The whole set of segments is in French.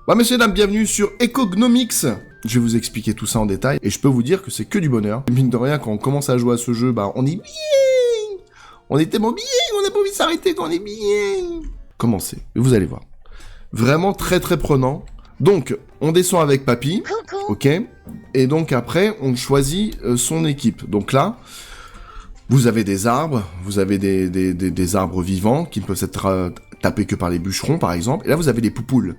Bah messieurs, dames, bienvenue sur Ecognomics. Je vais vous expliquer tout ça en détail, et je peux vous dire que c'est que du bonheur. Mine de rien, quand on commence à jouer à ce jeu, bah on est bien. On est tellement bien, on n'a pas envie de s'arrêter quand on est bien. Commencez, vous allez voir. Vraiment très très prenant. Donc, on descend avec Papy, ok. Et donc après, on choisit son équipe. Donc là, vous avez des arbres, vous avez des arbres vivants qui ne peuvent être tapés que par les bûcherons, par exemple. Et là, vous avez des poupoules.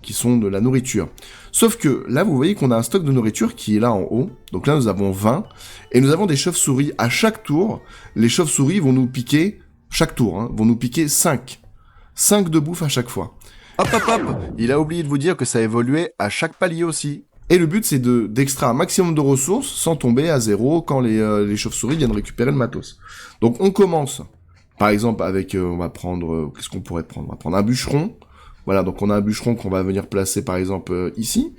Qui sont de la nourriture. Sauf que là, vous voyez qu'on a un stock de nourriture qui est là en haut. Donc là, nous avons 20. Et nous avons des chauves-souris. À chaque tour, les chauves-souris vont nous piquer, chaque tour, vont nous piquer 5. 5 de bouffe à chaque fois. Hop, hop, hop. Il a oublié de vous dire que ça évoluait à chaque palier aussi. Et le but, c'est d'extraire un maximum de ressources sans tomber à zéro quand les chauves-souris viennent récupérer le matos. Donc on commence, par exemple, avec, on va prendre, qu'est-ce qu'on pourrait prendre ? On va prendre un bûcheron. Voilà, donc on a un bûcheron qu'on va venir placer par exemple ici.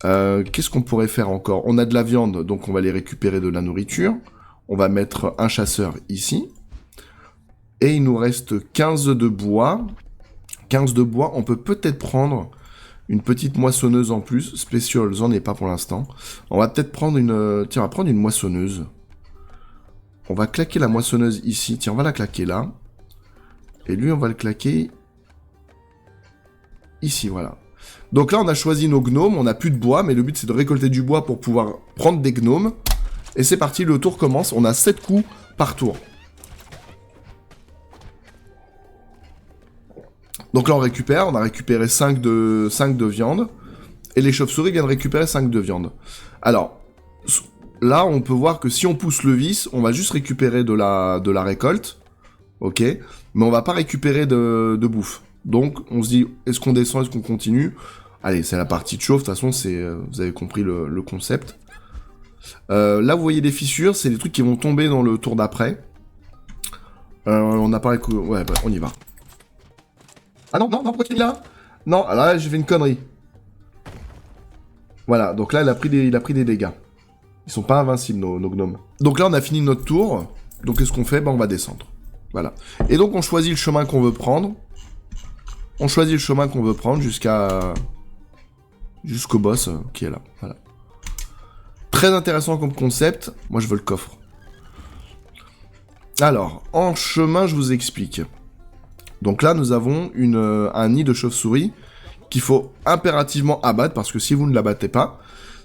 Qu'est-ce qu'on pourrait faire encore ? On a de la viande, donc on va aller récupérer de la nourriture. On va mettre un chasseur ici. Et il nous reste 15 de bois. 15 de bois, on peut peut-être prendre une petite moissonneuse en plus. Special, j'en ai pas pour l'instant. On va peut-être prendre une... Tiens, on va prendre une moissonneuse. On va claquer la moissonneuse ici. Tiens, on va la claquer là. Et lui, on va le claquer... ici, voilà. Donc là, on a choisi nos gnomes, on n'a plus de bois, mais le but, c'est de récolter du bois pour pouvoir prendre des gnomes. Et c'est parti, le tour commence. On a 7 coups par tour. Donc là, on a récupéré 5 de viande. Et les chauves-souris viennent récupérer 5 de viande. Alors, là, on peut voir que si on pousse le vis, on va juste récupérer de la récolte. Ok. Mais on va pas récupérer de bouffe. Donc, on se dit, est-ce qu'on descend, est-ce qu'on continue ? Allez, c'est la partie de chauffe, de toute façon, vous avez compris le concept. Là, vous voyez des fissures, c'est des trucs qui vont tomber dans le tour d'après. On a parlé... Ouais, bah, on y va. Ah non, pourquoi tu es là ? Non, là, j'ai fait une connerie. Voilà, donc là, il a pris des dégâts. Ils sont pas invincibles, nos gnomes. Donc là, on a fini notre tour. Donc, qu'est-ce qu'on fait ? Bah, on va descendre. Voilà. Et donc, on choisit le chemin qu'on veut prendre. On choisit le chemin qu'on veut prendre jusqu'au boss qui est là. Voilà. Très intéressant comme concept. Moi, je veux le coffre. Alors, en chemin, je vous explique. Donc là, nous avons un nid de chauve-souris qu'il faut impérativement abattre parce que si vous ne l'abattez pas,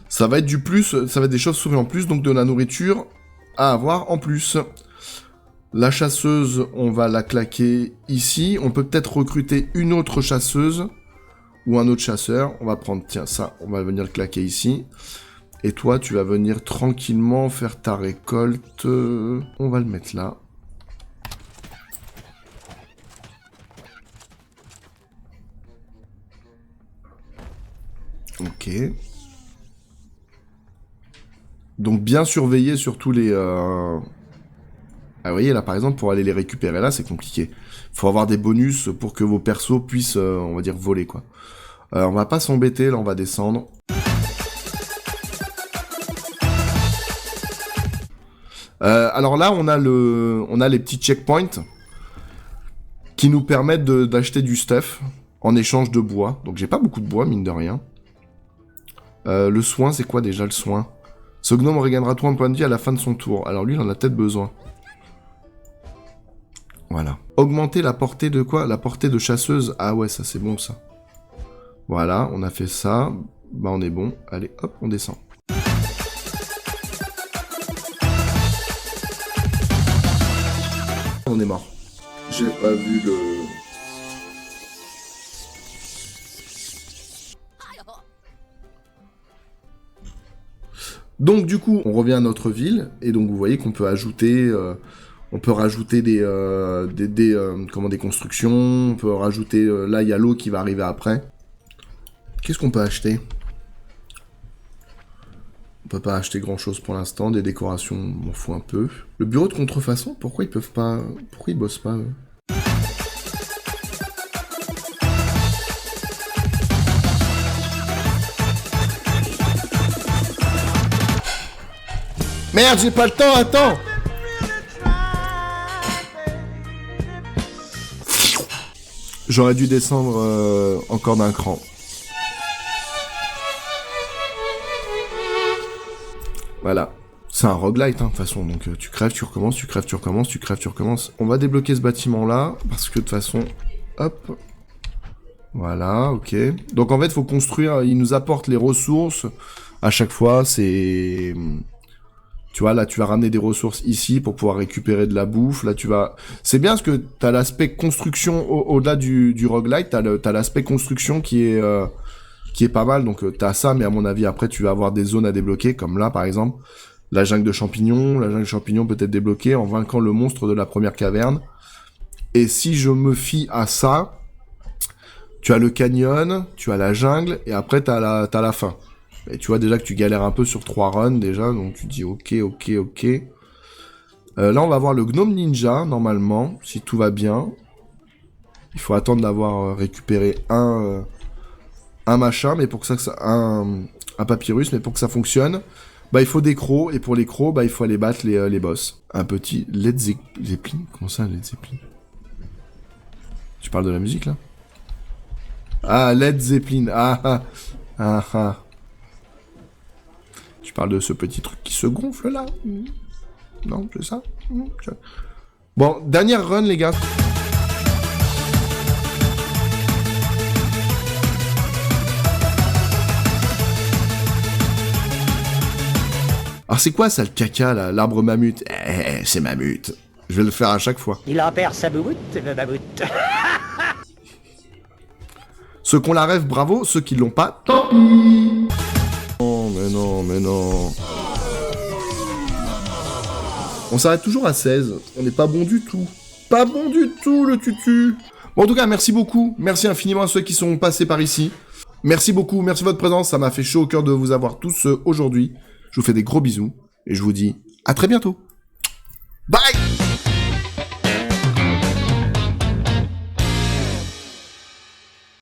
ça va être des chauves-souris en plus, donc de la nourriture à avoir en plus. La chasseuse, on va la claquer ici. On peut peut-être recruter une autre chasseuse ou un autre chasseur. On va prendre, tiens, ça, on va venir le claquer ici. Et toi, tu vas venir tranquillement faire ta récolte. On va le mettre là. Ok. Donc bien surveiller sur tous les... Ah, vous voyez, là, par exemple, pour aller les récupérer, là, c'est compliqué. Faut avoir des bonus pour que vos persos puissent, on va dire, voler, quoi. On va pas s'embêter, là, on va descendre. Alors là, on a les petits checkpoints qui nous permettent d'acheter du stuff en échange de bois. Donc j'ai pas beaucoup de bois, mine de rien. Le soin, c'est quoi déjà, le soin ? Ce gnome regagnera 3 points de vie à la fin de son tour. Alors lui, il en a peut-être besoin. Voilà. Augmenter la portée de quoi ? La portée de chasseuse. Ah ouais, ça c'est bon ça. Voilà, on a fait ça. Bah on est bon. Allez, hop, on descend. On est mort. J'ai pas vu le... Donc du coup, on revient à notre ville. Et donc vous voyez qu'on peut ajouter... On peut rajouter des constructions, on peut rajouter... là, il y a l'eau qui va arriver après. Qu'est-ce qu'on peut acheter ? On peut pas acheter grand-chose pour l'instant, des décorations, on m'en fout un peu. Le bureau de contrefaçon, pourquoi ils peuvent pas... Pourquoi ils bossent pas, eux ? Merde, j'ai pas le temps, attends ! J'aurais dû descendre encore d'un cran. Voilà. C'est un roguelite, hein, de toute façon. Donc, tu crèves, tu recommences, tu crèves, tu recommences, tu crèves, tu recommences. On va débloquer ce bâtiment-là, parce que de toute façon... Hop. Voilà, ok. Donc, en fait, faut construire... Il nous apporte les ressources. À chaque fois, c'est... Tu vois, là, tu vas ramener des ressources ici pour pouvoir récupérer de la bouffe. Là, tu vas... C'est bien parce que t'as l'aspect construction au-delà du roguelite. T'as l'aspect construction qui est pas mal. Donc, t'as ça, mais à mon avis, après, tu vas avoir des zones à débloquer, comme là, par exemple. La jungle de champignons. La jungle de champignons peut être débloquée en vainquant le monstre de la première caverne. Et si je me fie à ça, tu as le canyon, tu as la jungle, et après, t'as la fin. Et tu vois déjà que tu galères un peu sur 3 runs déjà, donc tu dis ok. Là, on va voir le gnome ninja, normalement, si tout va bien. Il faut attendre d'avoir récupéré un machin, mais pour que ça un papyrus, mais pour que ça fonctionne, bah il faut des crocs, et pour les crocs, bah il faut aller battre les boss. Un petit Led Zeppelin. Comment ça, Led Zeppelin? Tu parles de la musique, là? Ah, Led Zeppelin. Ah. Tu parles de ce petit truc qui se gonfle, là? Non, c'est ça? Bon, dernière run, les gars. Alors c'est quoi ça, le caca, là? L'arbre mammut? C'est mammut. Je vais le faire à chaque fois. Il en perd sa bouboute, le mammouth. Ceux qui ont la rêve, bravo. Ceux qui l'ont pas, tant pis. Mais non. On s'arrête toujours à 16. On n'est pas bon du tout. Pas bon du tout, le tutu. Bon, en tout cas, merci beaucoup. Merci infiniment à ceux qui sont passés par ici. Merci beaucoup. Merci de votre présence. Ça m'a fait chaud au cœur de vous avoir tous aujourd'hui. Je vous fais des gros bisous. Et je vous dis à très bientôt. Bye!